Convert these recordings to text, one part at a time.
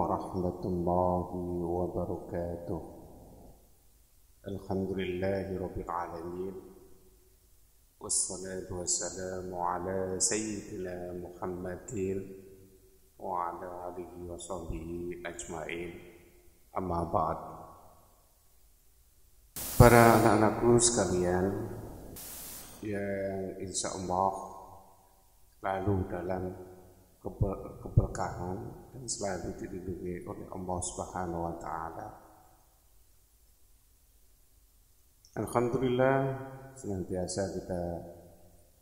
warahmatullahi wabarakatuh. Alhamdulillahi rabbil alamin. Wassalatu wassalamu ala sayyidina Muhammadin wa ala alihi wa sahbihi ajma'in. Amma ba'd. Para anak-anakku sekalian yang insya Allah lalu dalam keberkahan dan selalu dilindungi oleh Allah Subhanahu wa Ta'ala. Alhamdulillah, senantiasa kita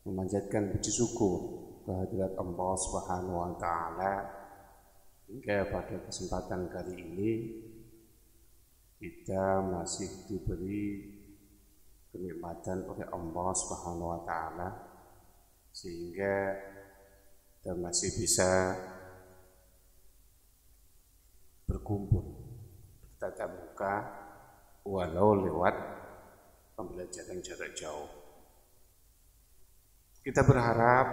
memanjatkan puji syukur kehadirat Allah Subhanahu wa Ta'ala hingga pada kesempatan kali ini kita masih diberi kenikmatan oleh Allah Subhanahu wa Ta'ala sehingga kita masih bisa berkumpul bertatap muka walau lewat pembelajaran jarak jauh. Kita berharap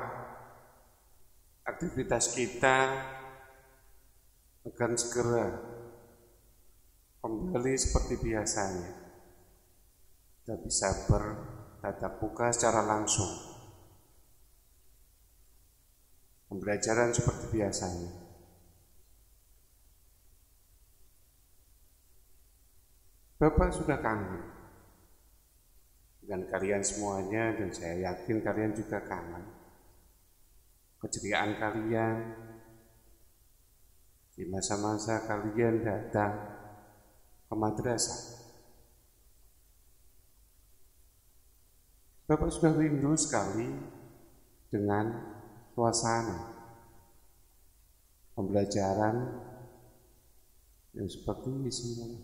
aktivitas kita akan segera kembali seperti biasanya. Kita bisa bertatap muka secara langsung. Pembelajaran seperti biasanya. Bapak sudah kangen dengan kalian semuanya, dan saya yakin kalian juga kangen keceriaan kalian di masa-masa kalian datang ke madrasah. Bapak sudah rindu sekali dengan suasana pembelajaran yang seperti ini semua.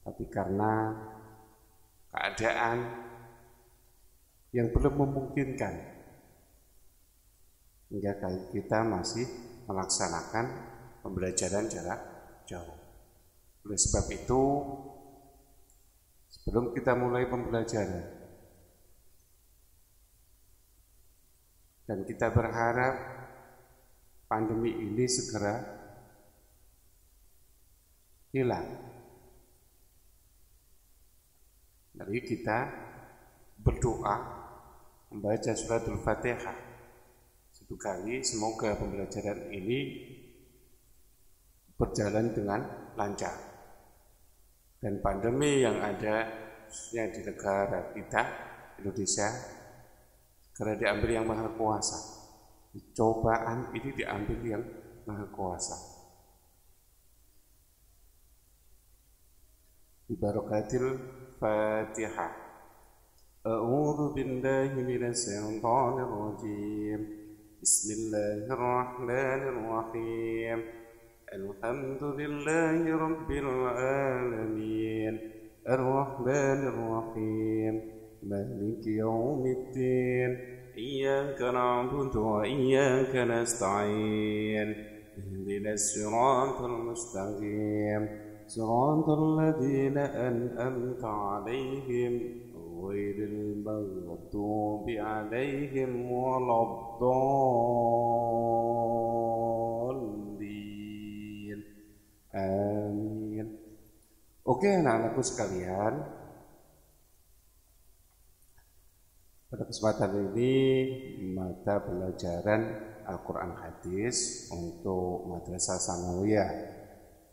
Tapi karena keadaan yang belum memungkinkan, hingga kita masih melaksanakan pembelajaran jarak jauh. Oleh sebab itu, sebelum kita mulai pembelajaran, dan kita berharap pandemi ini segera hilang. Jadi kita berdoa membaca suratul Fatihah satu kali, semoga pembelajaran ini berjalan dengan lancar dan pandemi yang ada khususnya di negara kita Indonesia segera diambil yang Maha Kuasa. Cobaan ini diambil yang Maha Kuasa. Bi barakatil Fatihah. A'udzu billahi minasy syaithanir rajim. Bismillahirrahmanirrahim. Alhamdulillahi rabbil alamin. Ar-Rahmanir Rahim. مالك يوم الدين إياك نعبد وإياك نستعين اهدنا الصراط المستقيم صراط الذين أنعمت عليهم غير المغضوب عليهم ولا الضالين آمين. Oke anak-anakku sekalian, pada kesempatan ini mata pelajaran Al-Quran Hadis untuk Madrasah Tsanawiyah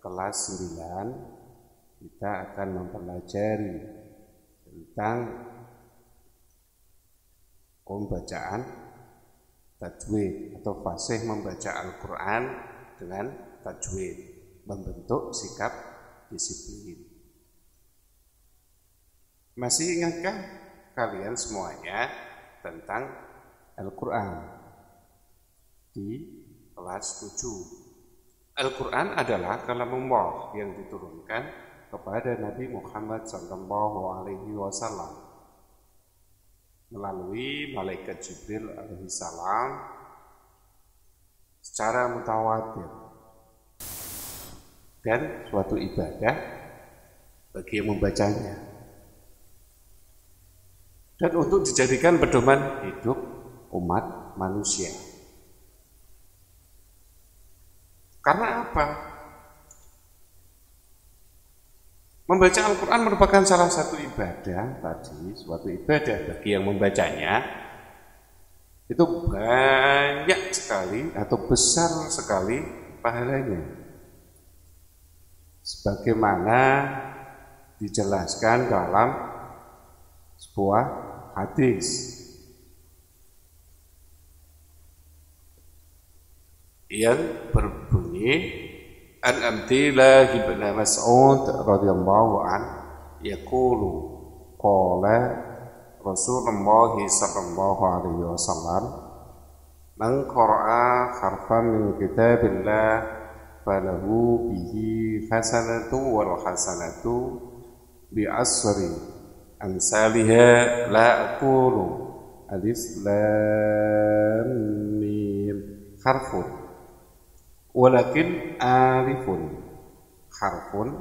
kelas 9, kita akan mempelajari tentang pembacaan tajwid atau fasih membaca Al-Quran dengan tajwid, membentuk sikap disiplin. Masih ingatkah kalian semuanya tentang Al-Quran di kelas 7? Al-Quran adalah kalamullah yang diturunkan kepada Nabi Muhammad SAW melalui malaikat Jibril alaihissalam secara mutawatir, dan suatu ibadah bagi yang membacanya, dan untuk dijadikan pedoman hidup umat manusia. Karena apa? Membaca Al-Quran merupakan salah satu ibadah tadi, suatu ibadah bagi yang membacanya itu banyak sekali atau besar sekali pahalanya. Sebagaimana dijelaskan dalam sebuah hadis. Yang berbunyi an Abdillah bin Mas'ud radhiyallahu an yaqulu qala Rasulullah sallallahu alaihi wasallam man qara'a harfan min kitabillah falahu bihi hasanatu wal hasanatu bi asri amsalha la aqulu alif lam mim harfun walakin alifun harfun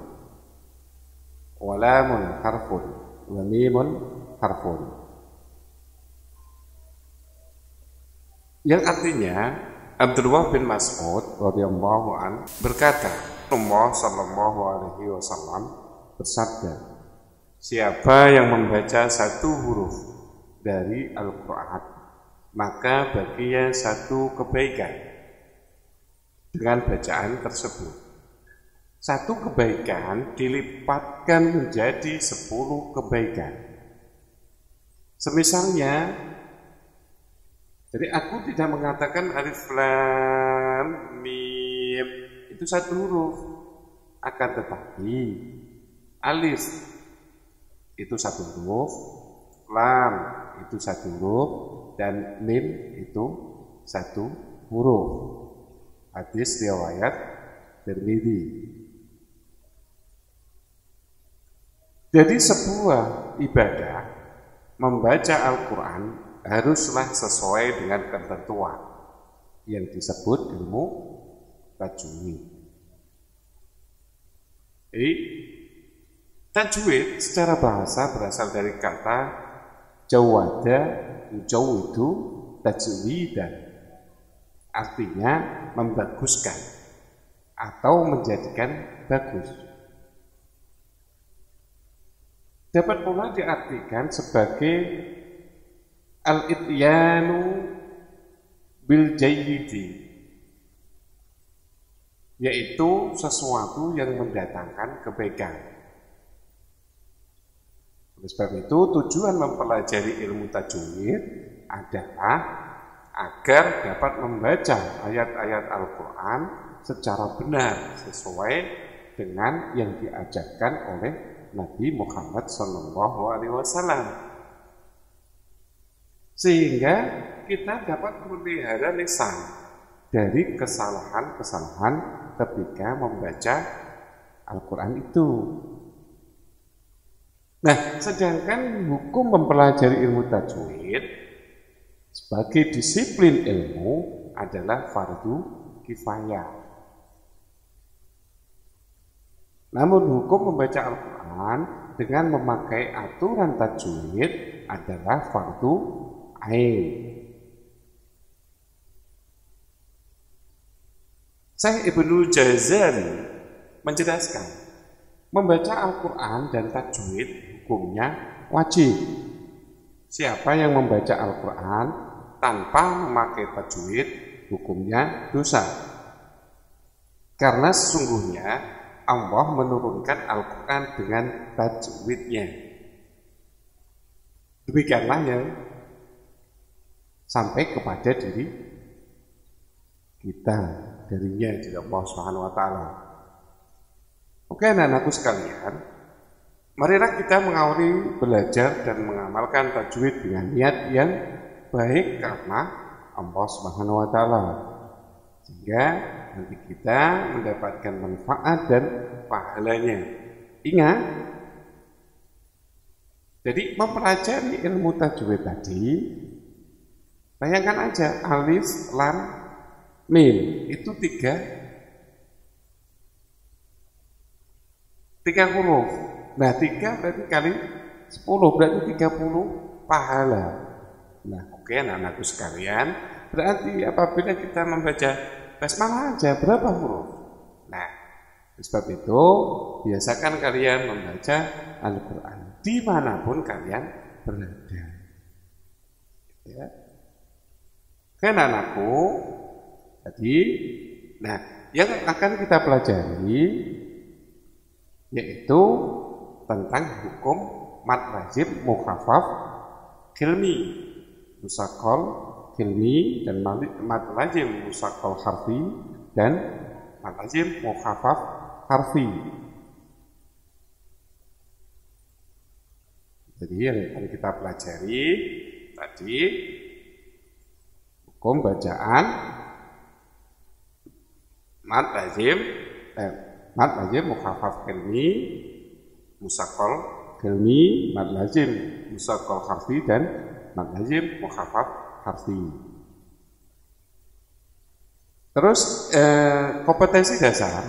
walamun harfun wa mimun harfun, yang artinya Abdullah bin Mas'ud radhiyallahu an berkata, Rasulullah sallallahu alaihi wasallam bersabda, siapa yang membaca satu huruf dari Al-Quran maka baginya satu kebaikan dengan bacaan tersebut. Satu kebaikan dilipatkan menjadi 10 kebaikan. Semisalnya, jadi aku tidak mengatakan alif lam mim itu satu huruf, akan tetapi alif itu satu huruf, lam itu satu huruf, dan mim itu satu huruf. Hadis riwayat Tirmidzi. Jadi sebuah ibadah membaca Al-Quran haruslah sesuai dengan ketentuan yang disebut ilmu tajwid. Jadi tajwid secara bahasa berasal dari kata jawada yujawwidu tajwidan, artinya membaguskan atau menjadikan bagus. Dapat pula diartikan sebagai al-ityanu bil jayyidi, yaitu sesuatu yang mendatangkan kebaikan. Oleh sebab itu tujuan mempelajari ilmu tajwid adalah agar dapat membaca ayat-ayat Al-Quran secara benar sesuai dengan yang diajarkan oleh Nabi Muhammad SAW, sehingga kita dapat memelihara lisan dari kesalahan-kesalahan ketika membaca Al-Quran itu. Nah, sedangkan hukum mempelajari ilmu tajwid sebagai disiplin ilmu adalah fardu kifayah. Namun hukum membaca Al-Quran dengan memakai aturan tajwid adalah fardu ain. Syekh Ibnu Jazari menjelaskan, membaca Al-Quran dan tajwid hukumnya wajib. Siapa yang membaca Al-Quran tanpa memakai tajwid hukumnya dosa. Karena sesungguhnya Allah menurunkan Al-Quran dengan tajwidnya. Demikianlah yang sampai kepada diri kita darinya dari Allah Subhanahu wa taala. Oke, anak-anakku sekalian, marilah kita mengawali belajar dan mengamalkan tajwid dengan niat yang baik karena Allah Subhanahu wa taala, sehingga nanti kita mendapatkan manfaat dan pahalanya. Ingat, jadi mempelajari ilmu tajwid tadi, bayangkan aja alif, lam, mim itu tiga huruf. Nah, 3 berarti kali 10 berarti 30 pahala. Nah, oke anak-anakku sekalian, berarti apabila kita membaca basmalah aja berapa huruf? Nah, sebab itu biasakan kalian membaca Al-Quran dimanapun kalian berada. Ya. Kan anakku, tadi, nah yang akan kita pelajari yaitu tentang hukum mad lazim mukhaffaf khilmi, musaqqal khilmi, dan mad lazim musaqqal harfi dan mad lazim mukhaffaf harfi. Jadi yang akan kita pelajari tadi hukum bacaan mad lazim mukhaffaf khilmi, musaqqal khilmi, mad lazim musaqqal harfi dan mad lazim mukhaffaf harfi. Terus kompetensi dasar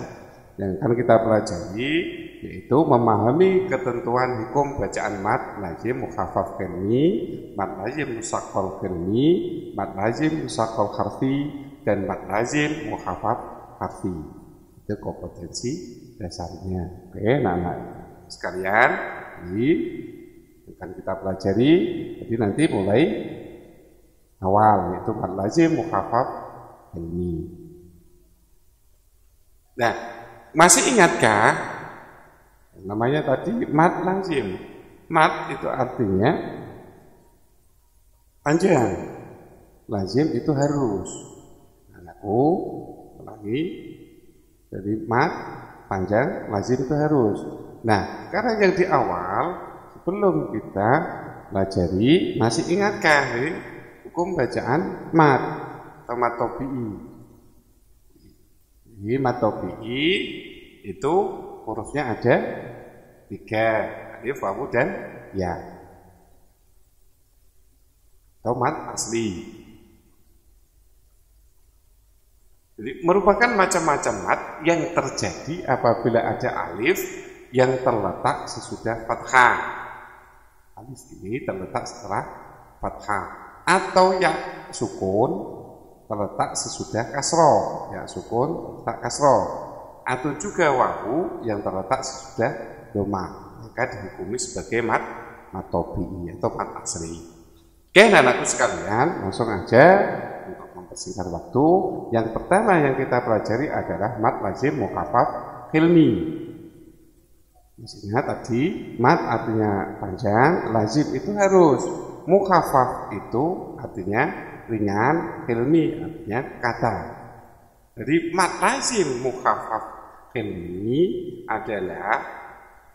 yang akan kita pelajari yaitu memahami ketentuan hukum bacaan mad lazim mukhaffaf khilmi, mad lazim musaqqal khilmi, mad lazim musaqqal harfi dan mad lazim mukhaffaf harfi. Itu kompetensi dasarnya. Oke, anak-anak sekalian, ini akan kita pelajari. Jadi nanti mulai awal yaitu mad lazim mukhaffaf khilmi. Nah, masih ingatkah namanya tadi mad lazim? Mad itu artinya panjang, lazim itu harus. Anakku ulangi, jadi mad panjang, lazim itu harus. Nah, karena yang di awal sebelum kita pelajari, masih ingatkah hukum bacaan mad atau mad tabi'i? Jadi mad tabi'i itu hurufnya ada 3, alif, wawu dan ya. Atau mad asli. Jadi merupakan macam-macam mad yang terjadi apabila ada alif yang terletak sesudah fathah. Alif ini terletak setelah fathah, atau ya sukun terletak sesudah kasroh, ya sukun terletak kasroh, atau juga wawu yang terletak sesudah doma, maka dihukumi sebagai mad tabi'i atau mad asli. Oke, anakku sekalian, langsung aja untuk mempersingkat waktu. Yang pertama yang kita pelajari adalah mad lazim mukhaffaf khilmi. Ingat tadi, mad artinya panjang, lazim itu harus, mukhaffaf itu artinya ringan, khilmi artinya kata. Jadi mad lazim mukhaffaf khilmi adalah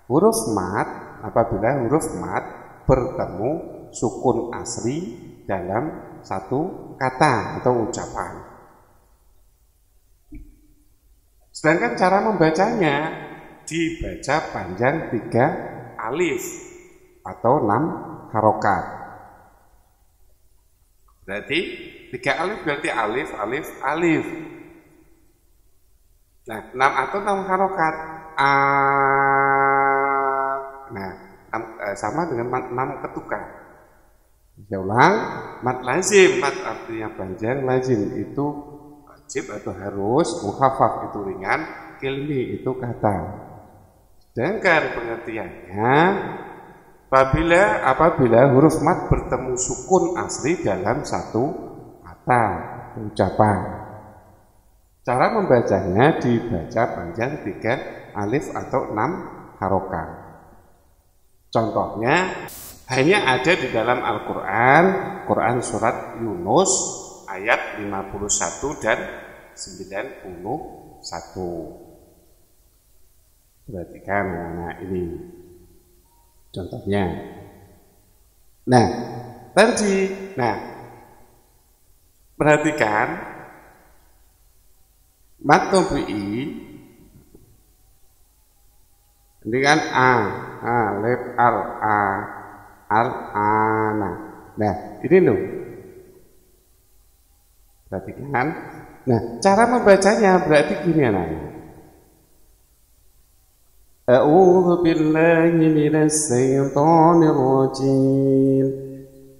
huruf mad apabila huruf mad bertemu sukun asli dalam satu kata atau ucapan. Sedangkan cara membacanya dibaca panjang 3 alif atau 6 harokat. Berarti 3 alif berarti alif, alif, alif. Nah, 6 atau 6 harokat. Nah, sama dengan 6 ketukan. Saya ulang, mad lazim, mad artinya panjang, lazim itu wajib atau harus, mukhaffaf itu ringan, khilmi itu kata. Sedangkan pengertiannya apabila huruf mad bertemu sukun asli dalam satu kata ucapan. Cara membacanya dibaca panjang 3 alif atau 6 harokat. Contohnya hanya ada di dalam Al-Quran, Quran surat Yunus ayat 51 dan 91. Perhatikan, nah ini contohnya. Nah, tadi, perhatikan mad tabi'i ini kan alif, ana. Nah, ini loh. Perhatikan. Nah, cara membacanya berarti gini anaknya. A'udzu billahi minasy syaithanir rajim.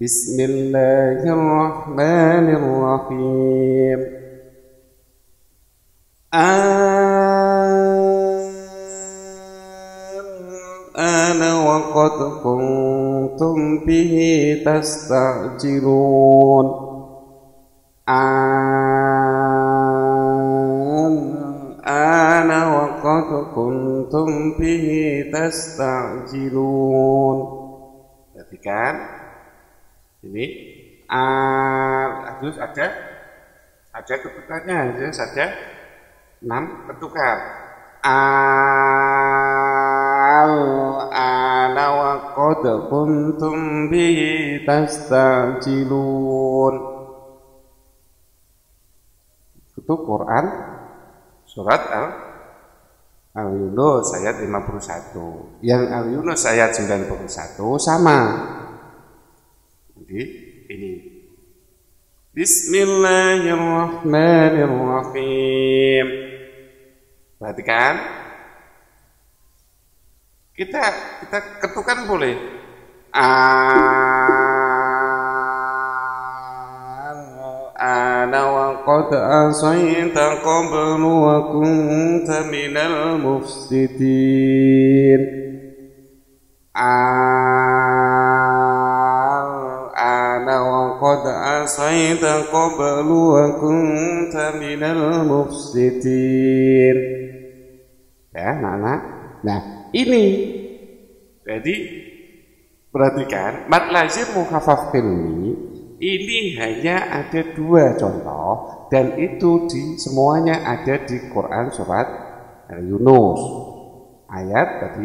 Bismillahirrahmanirrahim. ana wa qad kuntum bihi tasta'jilun. Ana wa qad kuntum bihi tasta'jilun. Perhatikan ini harus ada ketukannya, harus ada 6 ketukan. Ana wa qad kuntum bihi tasta'jilun. Itu Quran surat Al-Yunus ayat 51. Yang Al-Yunus ayat 91 sama. Jadi ini Bismillahirrahmanirrahim. Perhatikan. Kita ketukan boleh. Ana wa qad asayta qablu wa kunta minal mufsidin. Ana wa qad asayta qablu wa kunta minal mufsidin. Ya, anak-anak. Nah, ini jadi perhatikan mad lazim mukhaffaf ini hanya ada 2 contoh dan itu semuanya ada di Quran surat Al-Yunus ayat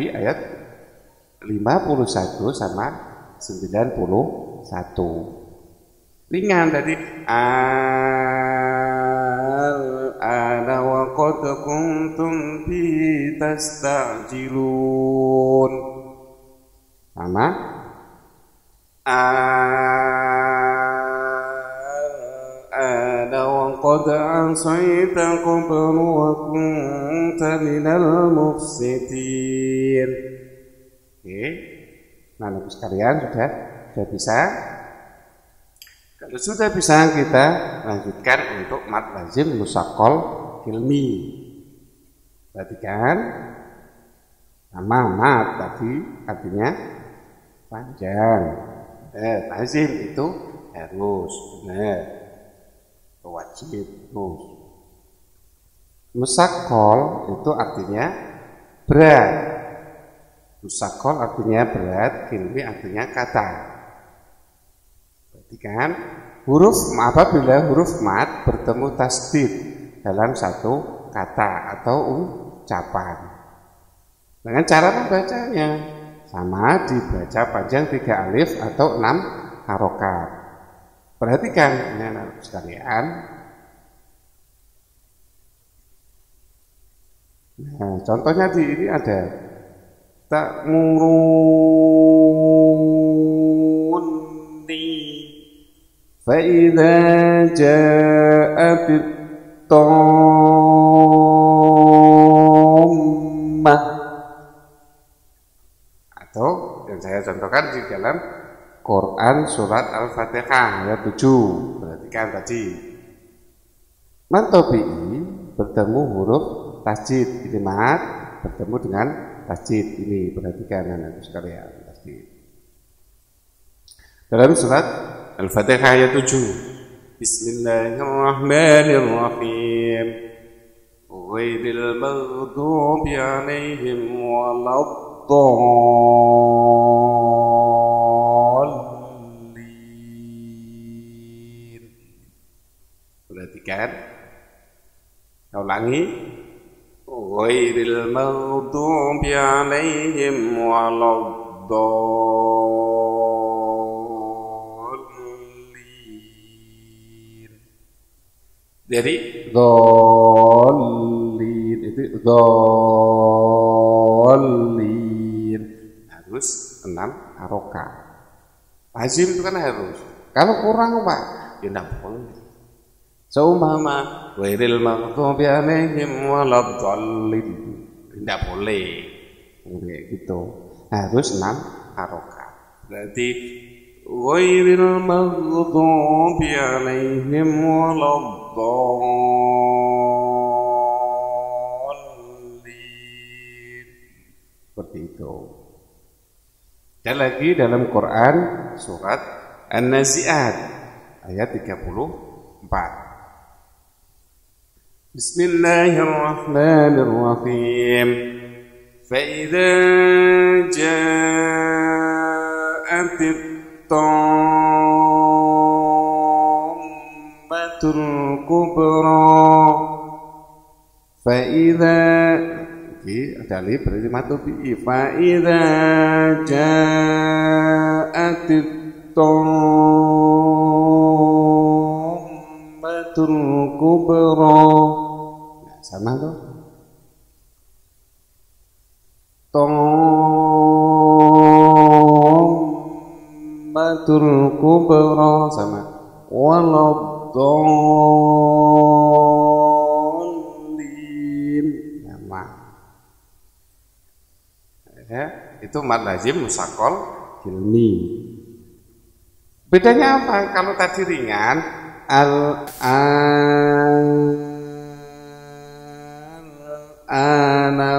51 sama 91. Ringan tadi ana wa qad kuntum bi tasta'jilun. Sama ana wa qad asayta qablu wa kunta minal mufsidin. Oke. Nah, Bapak sekalian sudah bisa. Kalau sudah bisa kita lanjutkan untuk mad lazim musaqqal ilmi. Perhatikan nama mad tadi artinya panjang. Lazim itu harus, benar, wajib terus. Musaqqal itu artinya berat. Musaqqal artinya berat, ilmi artinya kata. Perhatikan apabila huruf mad bertemu tasdid dalam satu kata atau ucapan. Dengan cara membacanya sama dibaca panjang 3 alif atau 6 harokat. Perhatikan ini anak sekalian. Nah, contohnya di ini ada ta'muruni fa idza ja'at tammah, atau yang saya contohkan di dalam Quran surat Al-Fatihah ayat 7. Perhatikan tadi mad tabi'i bertemu huruf tasjid, ini mad bertemu dengan tasjid ini. Perhatikan anak sekalian tasjid dalam surat Al-Fatihah ayat 7. Bismillahirrahmanirrahim. Ghairil maghdubi 'alaihim waladdallin. Perhatikan. Saya ulangi. Ghairil maghdubi 'alaihim waladdallin. Jadi dhallin itu dhallin harus 6 harokat. Lazim itu kan harus. Kalau kurang Pak, ya enggak boleh. Seumpama ghairil maghdubi 'alaihim waladdallin, tidak boleh. Kayak gitu. Harus 6 harokat. Berarti ghairil maghdubi 'alaihim waladdallin. Dan lagi dalam Quran surat An-Nazi'at ayat 34. Bismillahirrahmanirrahim. فَإِذَا جَاءَتِ الطَّامَّةُ الْكُبْرَى فَإِذَا ada alif berarti matobi. فَإِذَا جَاءَتِ الطَّامَّةُ الْكُبْرَى. Nah, sama tuh. Tammatul kubra sama waladdallin sama ya, itu mad lazim musaqqal hilmi. Bedanya apa? Kalau tadi ringan ana,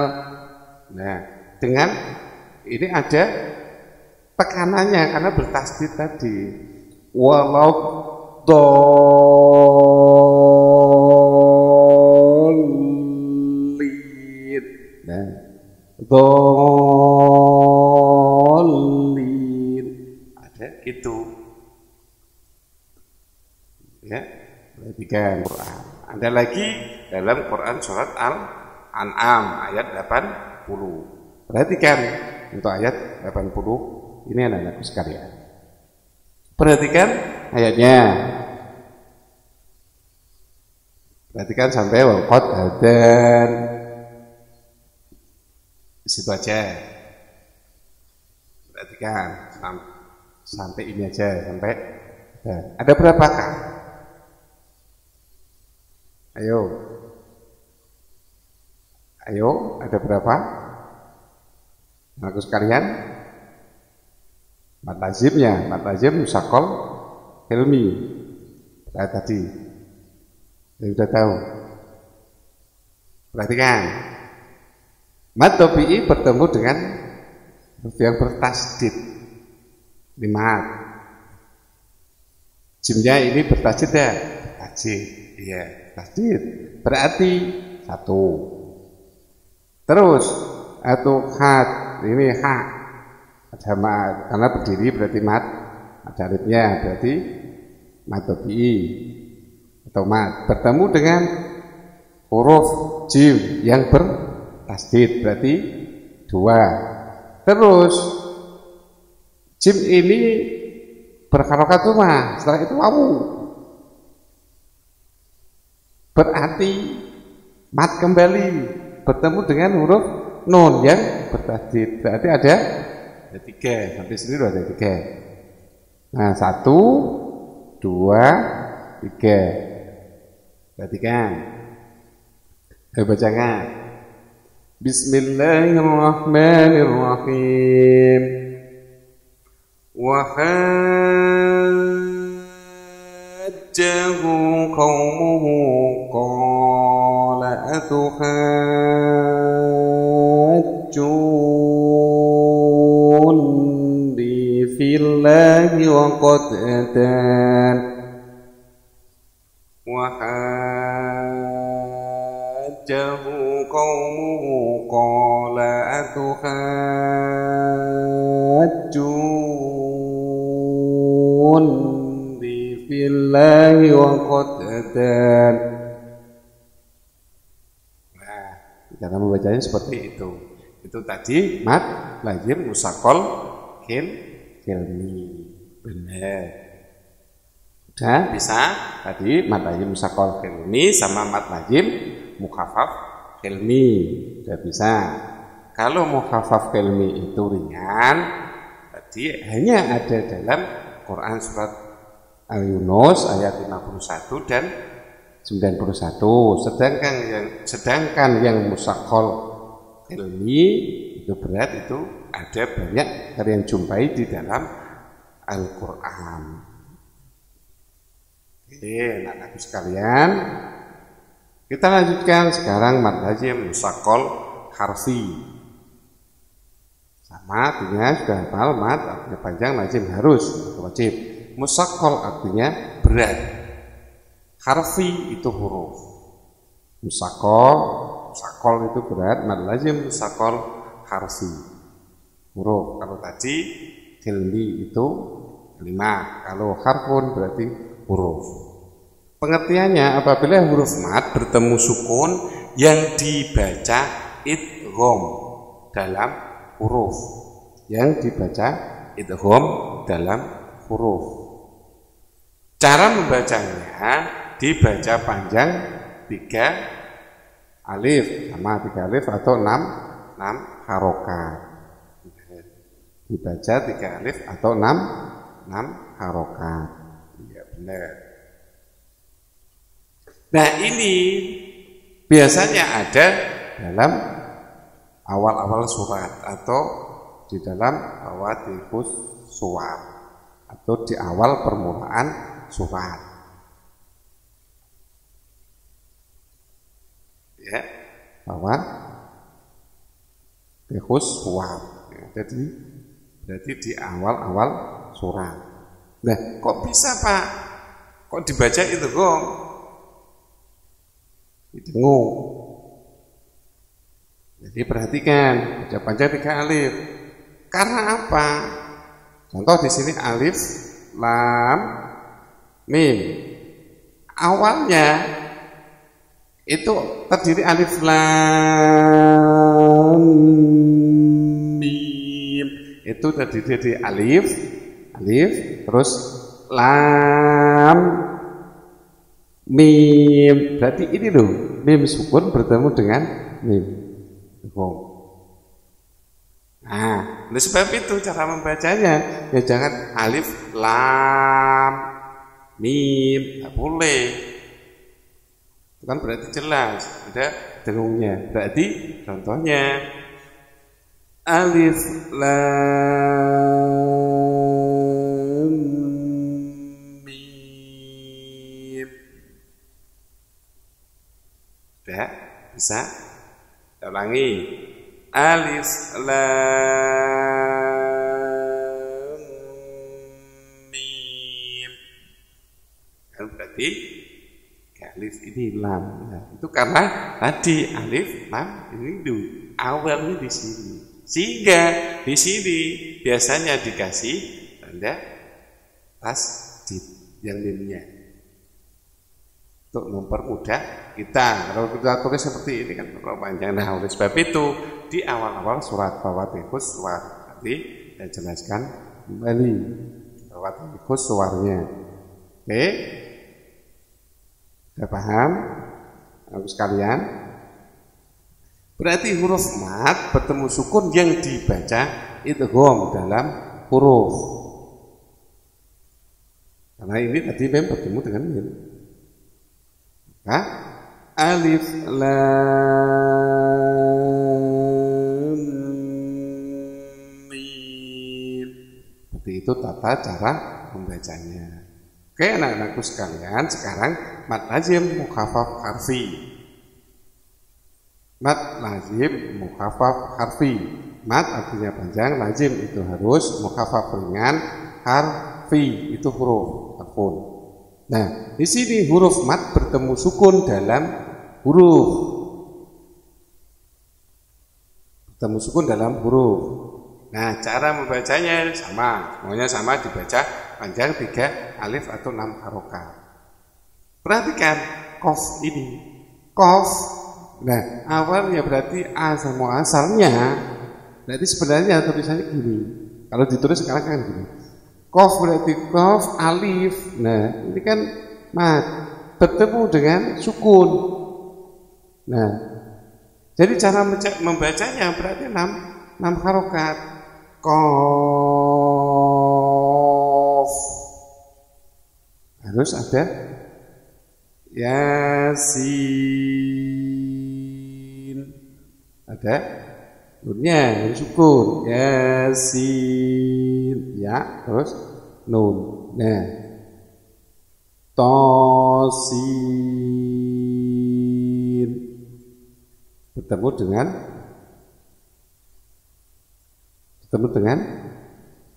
nah dengan ini ada tekanannya karena bertasdid tadi. Waladdallin. Nah, dzallin. Ada gitu. Ya, perhatikan Quran. Ada lagi dalam Quran surat Al-An'am ayat 80. Perhatikan untuk ayat 80 ini anak-anakku sekalian. Perhatikan ayatnya. Perhatikan sampai waqad adan. Di situ aja. Perhatikan sampai ini aja sampai dan. Ada berapakah? Ayo. Ayo, ada berapa? Aku sekalian, mad lazimnya, mad lazim musaqqal hilmi. Nah, tadi sudah tahu. Perhatikan, mad tabi'i bertemu dengan huruf yang bertasdid. Limat. Jimnya ini bertasdid ya, tasdid, iya, tasdid. Berarti satu. Terus atau hat. Ini ha ada mat karena berdiri berarti mat, ada alifnya berarti mat tabi'i atau mat bertemu dengan huruf jim yang bertasdid berarti dua. Terus jim ini berharokat rumah, setelah itu wawu berarti mat kembali bertemu dengan huruf nun yang bertasdid. Berarti ada tiga, sampai sini ada tiga. Nah, 1, 2, 3. Perhatikan. Ayo bacakan. Bismillahirrahmanirrahim. Wa hajjahu qaumuhu qala atuhajjuni fillahi wa qad adan wa hajjahu qaumuhu qala atuhajjuni fillahi wa qad adan. Cara membacanya seperti itu. Itu tadi mad lazim musaqqal hilmi. Benar. Sudah bisa tadi mad lazim musaqqal hilmi sama mad lazim mukhaffaf hilmi. Sudah bisa. Kalau mukhaffaf hilmi itu ringan, tadi hanya ada dalam Quran surat Al-Yunus ayat 51 dan 91. Sedangkan yang musaqqal ilmi itu berat, itu ada banyak kalian jumpai di dalam Al-Quran. Oke, anak-anakku sekalian, kita lanjutkan sekarang mad lazim musaqqal harfi. 1, Sama artinya sudah hafal, mat artinya panjang, lazim harus wajib. Musaqqal artinya berat. Harfi itu huruf. Musaqqal itu berat, mad lazim musaqqal harfi huruf. Kalau tadi hilmi itu kalimat, kalau harfun berarti huruf. Pengertiannya apabila huruf mad bertemu sukun yang dibaca idgham dalam huruf, yang dibaca idgham dalam huruf. Cara membacanya dibaca panjang 3 alif sama 3 alif atau 6 harokat. Dibaca 3 alif atau 6 harokat. Iya benar. Nah ini biasanya ada dalam awal-awal surat atau di dalam fawathihus suwar atau di awal permulaan surat. Ya, fawathihus suwar. Ya, jadi berarti di awal-awal surat. Nah, kok bisa Pak? Kok dibaca itu kok? Dengung. Jadi perhatikan, baca panjang 3 alif. Karena apa? Contoh di sini alif, lam, mim. Awalnya itu terdiri alif, lam, mim. Itu terdiri dari alif, terus lam, mim. Berarti ini loh, mim sukun bertemu dengan mim. Nah, oleh sebab itu cara membacanya ya jangan alif, lam, mim, nggak boleh. Itu kan berarti jelas ada dengungnya. Berarti contohnya alif, lam, mim. Udah bisa? Kita ulangi. Alif, lam, mim. Kan berarti alif ini lam. Nah, itu karena tadi alif, lam ini awalnya di sini. Sehingga di sini biasanya dikasih tanda tasdid yang mimnya. Untuk mempermudah kita. Kalau kita tulis seperti ini kan terlalu panjang. Nah, oleh sebab itu di awal-awal surat fawathihus suwar nanti saya jelaskan kembali fawathihus suwarnya. Oke, sudah paham, Bapak sekalian? Berarti huruf mad bertemu sukun yang dibaca idgham dalam huruf. Karena ini tadi mem bertemu dengan mim. Nah, alif, lam, mim. Seperti itu tata cara membacanya. Oke anak-anakku sekalian, sekarang mad lazim mukhaffaf harfi. Mad lazim mukhaffaf harfi. Mad artinya panjang, lazim itu harus, mukhaffaf ringan, harfi itu huruf, harfun. Nah, di sini huruf mad bertemu sukun dalam huruf. Bertemu sukun dalam huruf. Nah, cara membacanya sama, semuanya sama, dibaca panjang 3 alif atau 6 harokat. Perhatikan qaf ini. Qaf. Nah, awalnya berarti a sama asalnya. Berarti sebenarnya tulisannya gini. Kalau ditulis sekarang kan gini. Qaf berarti qaf alif. Nah, ini kan mad bertemu dengan sukun. Nah, jadi cara membacanya berarti 6 harokat. Qaf. Harus ada yasin. Ada nunnya yang sukun. Yasin. Ya, terus nun. Nah, tosin bertemu dengan ketemu dengan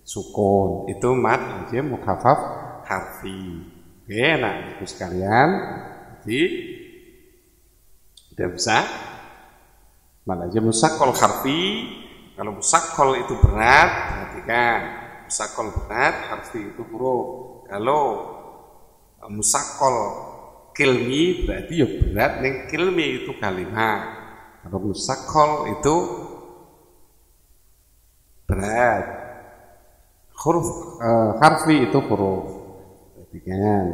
sukun. Itu mad lazim mukhafaf harfi. Oke, nah Ibu sekalian, jadi udah bisa mad lazim musaqqal harfi. Kalau musaqqal itu berat, perhatikan. Musaqqal berat, harfi itu huruf. Kalau musaqqal kilmi berarti ya berat ning kilmi itu kalimat. Kalau musaqqal itu berat. Huruf harfi itu huruf. Perhatikan.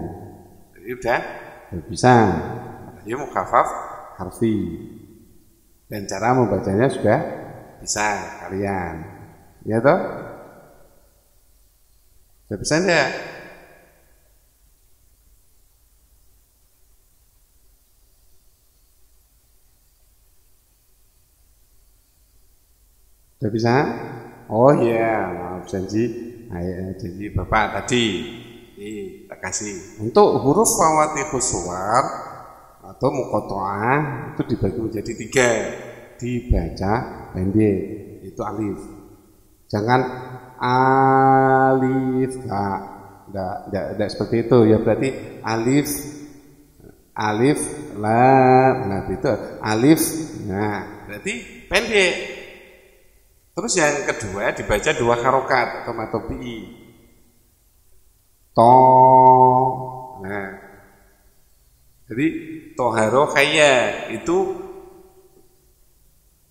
Jadi udah bisa. Ya mukhafaf harfi. Dan cara membacanya sudah bisa kalian. Ya toh? Sudah bisa enggak? Sudah bisa? Oh iya, maaf janji Bapak tadi. Ini tak kasih. Untuk huruf fawathihus suwar atau muqatta'ah itu dibagi menjadi 3. Dibaca pendek, itu alif. Jangan alif, enggak seperti itu ya, berarti alif lam, nah itu alif. Nah, berarti pendek. Terus yang kedua dibaca 2 harokat atau matobi'i. To. Nah. Jadi toharo khaya itu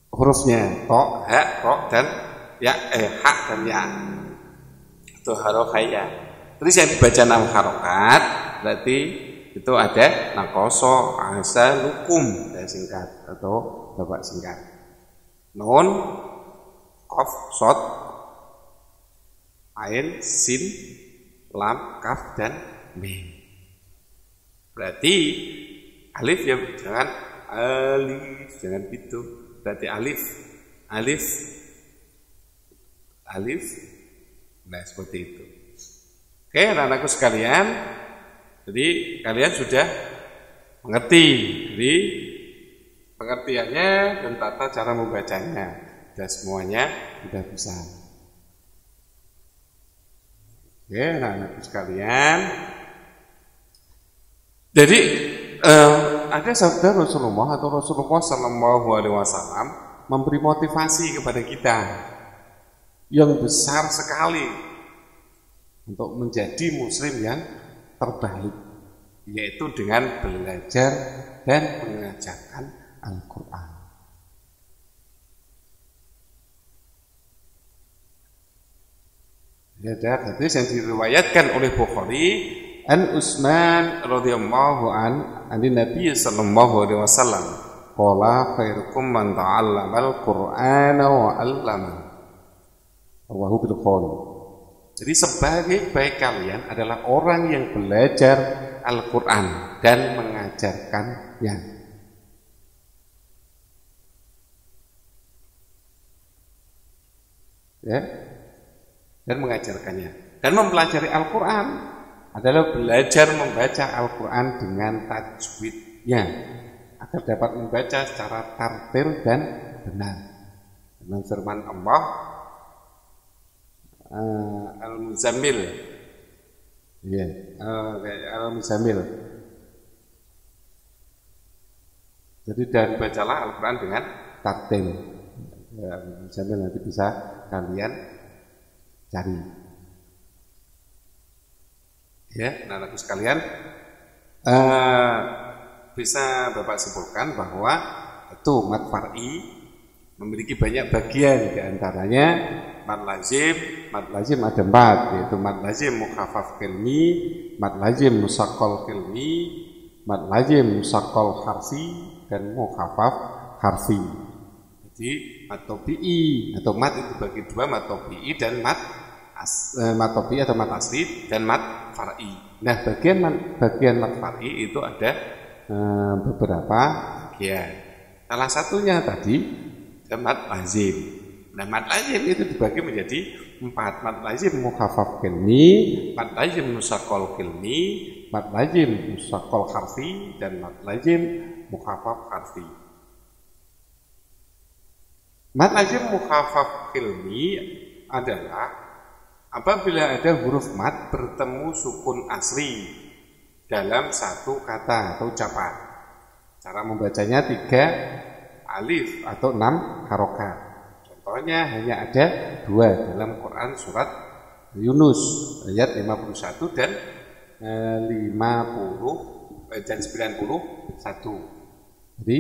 hurufnya to, ha, ro dan ya, ha dan ya. Toharo khaya. Terus yang dibaca 6 harokat berarti itu ada nakoso asa lukum, saya singkat atau bapak singkat. Nun, qaf, shad, ain, sin, lam, kaf dan mim. Berarti alif ya, jangan alif, jangan gitu. Berarti alif. Nah, seperti itu. Oke, anak-anakku sekalian. Jadi kalian sudah mengerti. Jadi pengertiannya dan tata cara membacanya. Sudah semuanya sudah bisa. Oke, anak-anakku sekalian. Jadi ada sabda Rasulullah atau Rasulullah Sallallahu Alaihi Wasallam memberi motivasi kepada kita yang besar sekali untuk menjadi muslim yang terbaik, yaitu dengan belajar dan mengajarkan Al-Quran. Ada hadis yang diriwayatkan oleh Bukhari an Utsman radhiyallahu an Nabi sallallahu alaihi wasallam qala khairukum man ta'allama al-Qur'ana wa 'allama. Allahu bil qaul. Jadi sebaik-baik kalian adalah orang yang belajar Al-Qur'an dan mengajarkannya. Ya. Dan mengajarkannya. Dan mempelajari Al-Qur'an adalah belajar membaca Al-Quran dengan tajwidnya agar dapat membaca secara tartil dan benar. Dengan firman Allah Al-Muzammil, ya, Al-Muzammil. Jadi dan bacalah Al-Quran dengan tartil. Ya, Al-Muzammil nanti bisa kalian cari. Ya, anak-anakku sekalian, bisa Bapak simpulkan bahwa itu mad far'i memiliki banyak bagian, diantaranya mad lazim ada 4, yaitu mad lazim mukhafaf kilmi, mad lazim musaqqal kilmi, mad lazim musaqqal harfi, dan mukhafaf harfi. Jadi mad tabi'i atau mad itu bagi 2, mad tabi'i dan mad tabi'i atau mad asli dan mad far'i. Nah, bagian mad far'i itu ada beberapa bagian. Salah satunya tadi mad lazim. Nah, mad lazim itu dibagi menjadi 4. Mad lazim mukhafaf kilmi, mad lazim musaqqal kilmi, mad lazim musaqqal harfi, dan mad lazim mukhafaf harfi. Mad lazim mukhafaf kilmi adalah apabila ada huruf mat bertemu sukun asli dalam satu kata atau ucapan. Cara membacanya 3 alif atau 6 harokat. Contohnya hanya ada 2 dalam Quran surat Yunus ayat 51 dan 90 dan 91. Jadi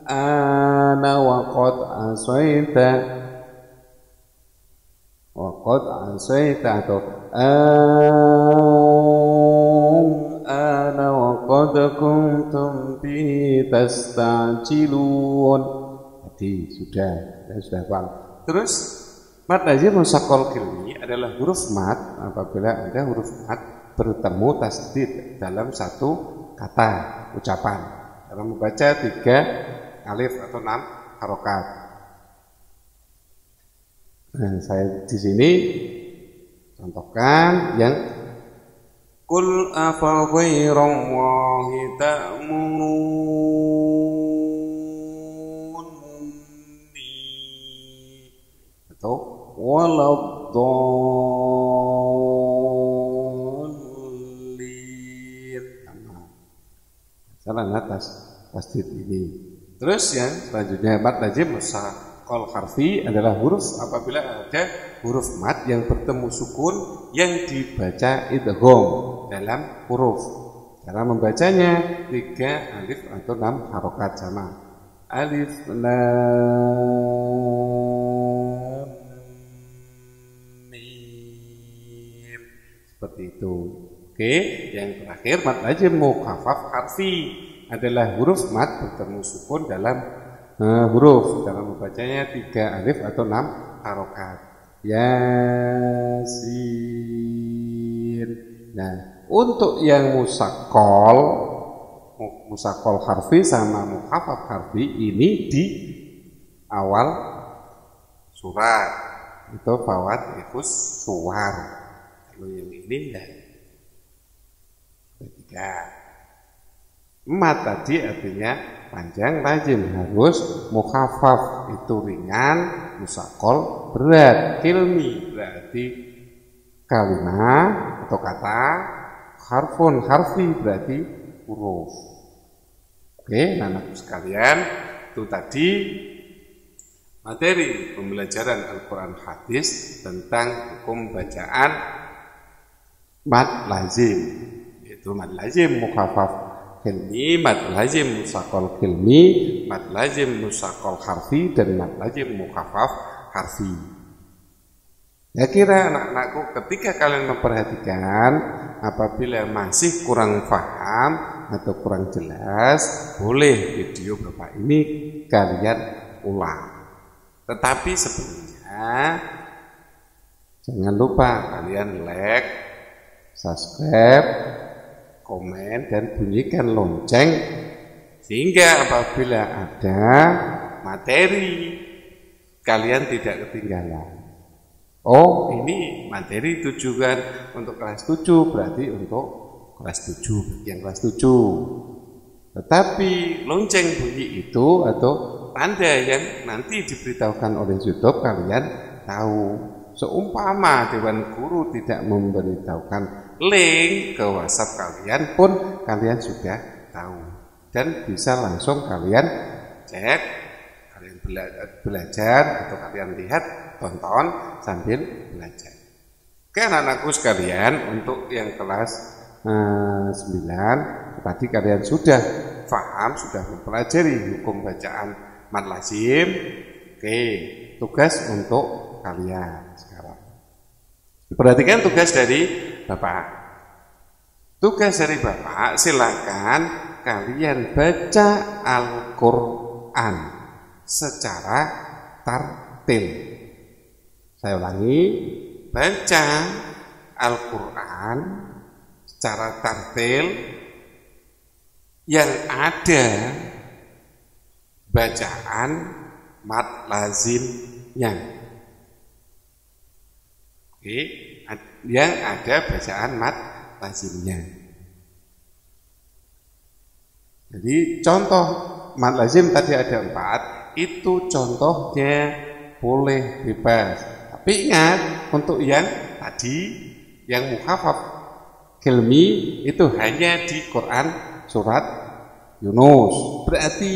ana wa qad asaita atau ana wa qad kuntum bihi tastajilun. Jadi sudah paham. Terus mat lazim musaqqal qilmi adalah huruf mat apabila ada huruf mat bertemu tasdid dalam satu kata ucapan. Dalam membaca 3 alif atau 6 harokat. Nah, saya di sini contohkan yang Qul afa ghairallahi ta'muruni atau waladdallin. Salah atas tasdid ini. Terus yang selanjutnya mat lazim musaqqal harfi adalah huruf apabila ada huruf mat yang bertemu sukun yang dibaca idgham dalam huruf. Cara membacanya 3 alif atau 6 harokat sama. Alif lam mim. Seperti itu. Oke, yang terakhir mat lazim mukhaffaf harfi adalah huruf mat bertemu sukun dalam huruf. Dalam membacanya 3 alif atau 6 harokat. Yasin. Nah, untuk yang musaqqal harfi sama mukhaffaf harfi ini di awal surat itu fawathihus suwar. Kalau yang ini enggak. Ketiga. Mat tadi artinya panjang, lazim harus, mukhaffaf itu ringan, musaqqal berat, qilmi berarti kalimat atau kata, harfun harfi berarti huruf. Oke, anak sekalian, itu tadi materi pembelajaran Al-Quran hadis tentang hukum bacaan mat lazim, yaitu mat lazim mukhaffaf qilmi, mat lazim musaqqal qilmi, mat lazim musaqqal harfi, dan mat lazim mukhaffaf harfi. Ya kira anak-anakku ketika kalian memperhatikan apabila masih kurang paham atau kurang jelas, boleh video Bapak ini kalian ulang. Tetapi sebelumnya jangan lupa kalian like, subscribe, komen, dan bunyikan lonceng sehingga apabila ada materi kalian tidak ketinggalan. Oh, ini materi tujuan untuk kelas 7, berarti untuk kelas 7, bagian kelas 7. Tetapi lonceng bunyi itu atau tanda yang nanti diberitahukan oleh YouTube kalian tahu. Seumpama Dewan Guru tidak memberitahukan link ke WhatsApp kalian pun kalian sudah tahu dan bisa langsung kalian cek, kalian belajar atau kalian lihat, tonton sambil belajar. Oke anak-anakku sekalian, untuk yang kelas 9 tadi kalian sudah paham, sudah mempelajari hukum bacaan mat lazim. Oke, tugas untuk kalian sekarang. Perhatikan tugas dari Bapak. Tugas dari Bapak, silakan kalian baca Al-Quran secara tartil. Saya ulangi, baca Al-Quran secara tartil yang ada bacaan mat lazimnya. Oke, yang ada bacaan mat lazimnya. Jadi contoh mad lazim tadi ada 4, itu contohnya boleh bebas. Tapi ingat, untuk yang tadi, yang mukhafaf kilmi itu hanya di Quran surat Yunus. Berarti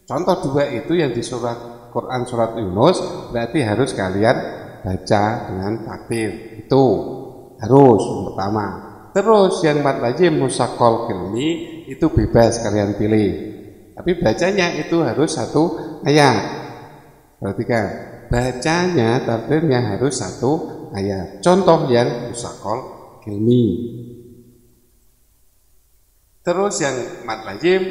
contoh 2 itu yang di surat Quran surat Yunus, berarti harus kalian baca dengan takdir. Itu harus yang pertama. Terus yang mad lazim musaqqal kilmi itu bebas kalian pilih. Tapi bacanya itu harus 1 ayat. Perhatikan, bacanya takdirnya harus 1 ayat. Contoh yang musaqqal kilmi. Terus yang mad lazim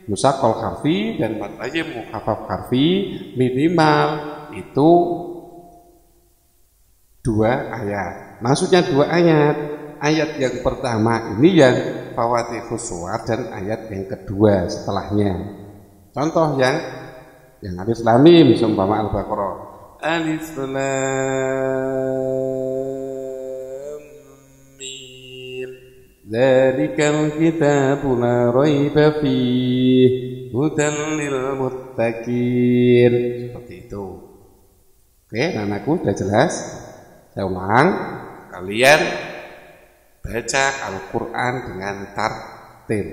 musaqqal harfi dan mad lazim mukhaffaf harfi minimal itu 2 ayat. Maksudnya 2 ayat. Ayat yang pertama ini yang Fawatihus Suwar dan ayat yang kedua setelahnya. Contoh yang alif lam mim seumpama Al-Baqarah. Alif lam mim. Dzalikal kitabu la raiba fihi hudan lil muttaqin. Seperti itu. Oke, anakku sudah jelas? Saya ulang, kalian baca Al-Quran dengan tartil.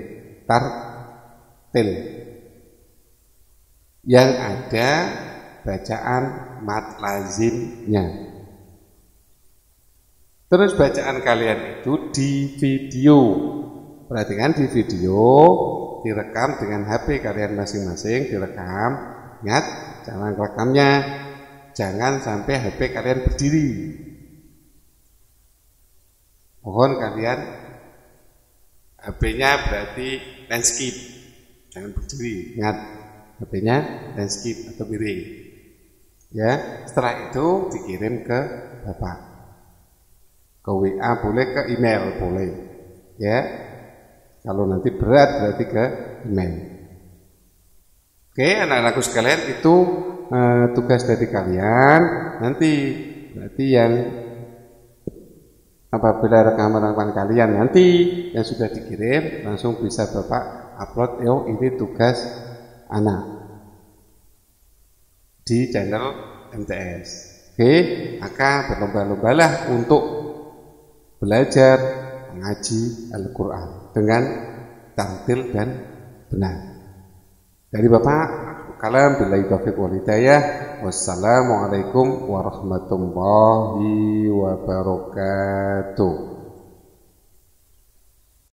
Yang ada bacaan mad lazimnya. Terus bacaan kalian itu di video. Perhatikan, di video direkam dengan HP kalian masing-masing, direkam. Ingat, jangan rekamnya, jangan sampai HP kalian berdiri. Mohon kalian HP-nya berarti landscape, jangan berdiri. Ingat, HP-nya landscape atau miring. Ya, setelah itu dikirim ke Bapak. Ke WA boleh, ke email boleh. Ya. Kalau nanti berat berarti ke email. Oke, anak-anakku sekalian, itu tugas dari kalian. Nanti berarti yang apabila rekaman-rekaman kalian nanti yang sudah dikirim langsung bisa Bapak upload. Ini tugas anak di channel MTS. Oke, maka berlomba-lombalah untuk belajar mengaji Al-Quran dengan tartil dan benar. Dari Bapak, kalam billahi taufiq wal hidayah. Wassalamualaikum warahmatullahi wabarakatuh.